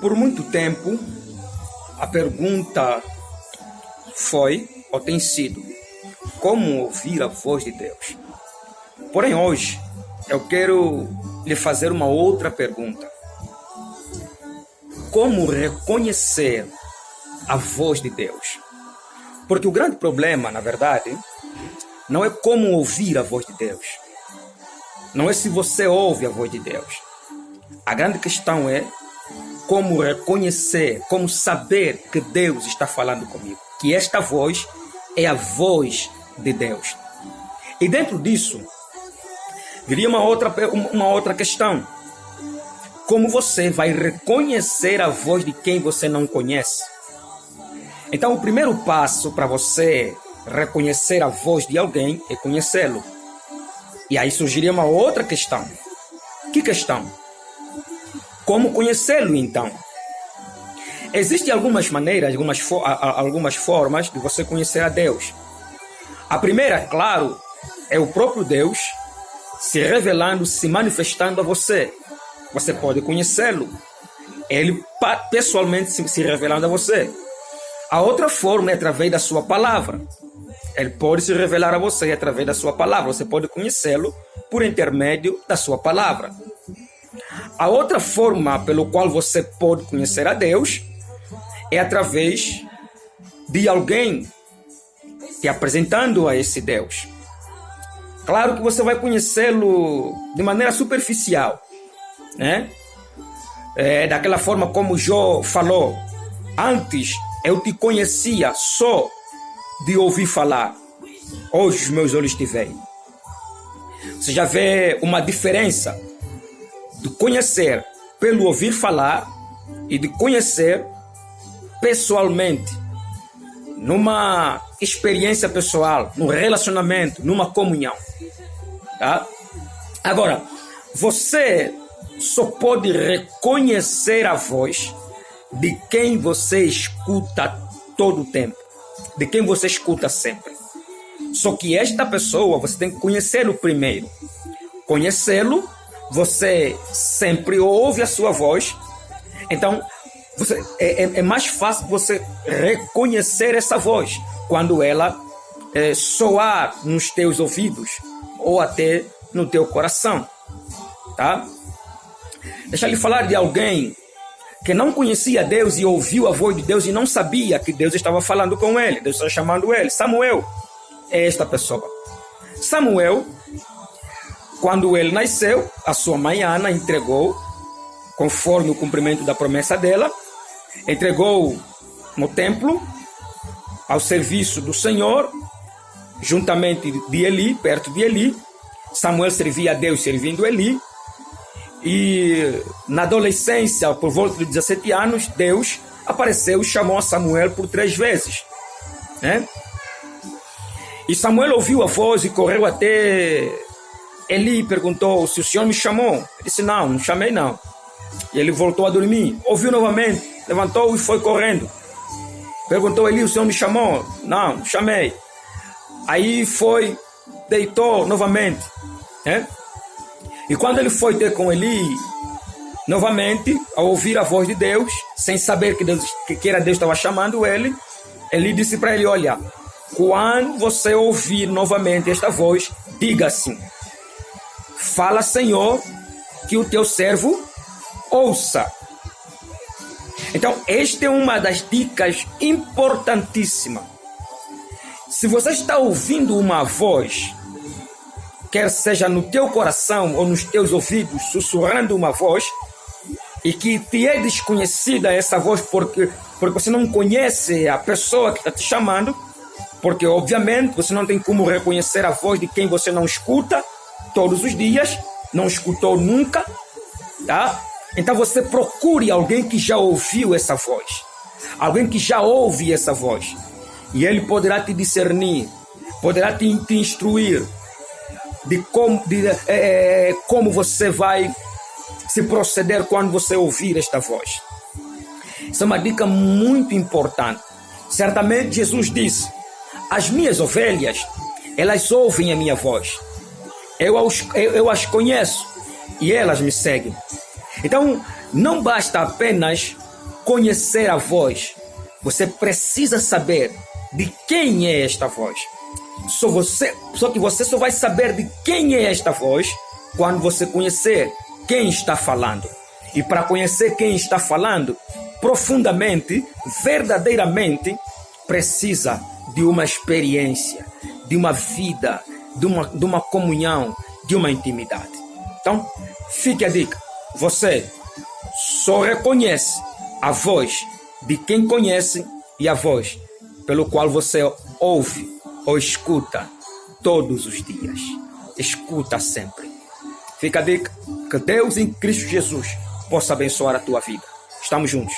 Por muito tempo, a pergunta foi ou tem sido: como ouvir a voz de Deus? Porém, hoje, eu quero lhe fazer uma outra pergunta. Como reconhecer a voz de Deus? Porque o grande problema, na verdade, não é como ouvir a voz de Deus. Não é se você ouve a voz de Deus. A grande questão é como reconhecer, como saber que Deus está falando comigo. Que esta voz é a voz de Deus. E dentro disso, viria uma outra questão. Como você vai reconhecer a voz de quem você não conhece? Então, o primeiro passo para você reconhecer a voz de alguém é conhecê-lo. E aí surgiria uma outra questão. Que questão? Como conhecê-lo, então? Existem algumas maneiras, algumas formas de você conhecer a Deus. A primeira, claro, é o próprio Deus se revelando, se manifestando a você. Você pode conhecê-lo. Ele pessoalmente se revelando a você. A outra forma é através da sua palavra. Ele pode se revelar a você através da sua palavra. Você pode conhecê-lo por intermédio da sua palavra. A outra forma pelo qual você pode conhecer a Deus é através de alguém te apresentando a esse Deus. Claro que você vai conhecê-lo de maneira superficial, né? Daquela forma como Jó falou: antes eu te conhecia só de ouvir falar, hoje os meus olhos te veem. Você já vê uma diferença de conhecer pelo ouvir falar e de conhecer pessoalmente, numa experiência pessoal, num relacionamento, numa comunhão, tá? Agora, você só pode reconhecer a voz de quem você escuta todo o tempo, de quem você escuta sempre. Só que esta pessoa, você tem que conhecê-lo primeiro. Conhecê-lo, você sempre ouve a sua voz. Então, é mais fácil você reconhecer essa voz quando ela soar nos teus ouvidos ou até no teu coração, tá? Deixa eu lhe falar de alguém que não conhecia Deus e ouviu a voz de Deus e não sabia que Deus estava falando com ele. Deus estava chamando ele. Samuel é esta pessoa. Samuel, quando ele nasceu, a sua mãe Ana entregou, conforme o cumprimento da promessa dela, entregou no templo, ao serviço do Senhor, juntamente de Eli, perto de Eli. Samuel servia a Deus servindo Eli. E na adolescência, por volta de 17 anos, Deus apareceu e chamou a Samuel por 3 vezes, né? E Samuel ouviu a voz e correu até Eli e perguntou: se o Senhor me chamou? Ele disse: não chamei não. E ele voltou a dormir. Ouviu novamente, levantou e foi correndo. Perguntou: Eli, o Senhor me chamou? Não chamei. Aí foi, deitou novamente, né? E quando ele foi ter com Eli, novamente, ao ouvir a voz de Deus, sem saber que era Deus que estava chamando ele, Eli disse para ele: olha, quando você ouvir novamente esta voz, diga assim: fala, Senhor, que o teu servo ouça. Então, esta é uma das dicas importantíssimas. Se você está ouvindo uma voz, quer seja no teu coração ou nos teus ouvidos, sussurrando uma voz, e que te é desconhecida essa voz porque você não conhece a pessoa que está te chamando, porque obviamente você não tem como reconhecer a voz de quem você não escuta todos os dias, não escutou nunca, tá? Então você procure alguém que já ouviu essa voz, alguém que já ouve essa voz, e ele poderá te discernir, poderá te instruir de como você vai se proceder quando você ouvir esta voz. Isso é uma dica muito importante. Certamente Jesus disse: as minhas ovelhas, elas ouvem a minha voz. Eu as conheço e elas me seguem. Então, não basta apenas conhecer a voz, você precisa saber de quem é esta voz. Só que você só vai saber de quem é esta voz quando você conhecer quem está falando. E para conhecer quem está falando profundamente, verdadeiramente, precisa de uma experiência, de uma vida, de uma comunhão, de uma intimidade. Então, fique a dica. Você só reconhece a voz de quem conhece e a voz pelo qual você ouve ou escuta todos os dias. Escuta sempre. Fica a dica. Que Deus em Cristo Jesus possa abençoar a tua vida. Estamos juntos.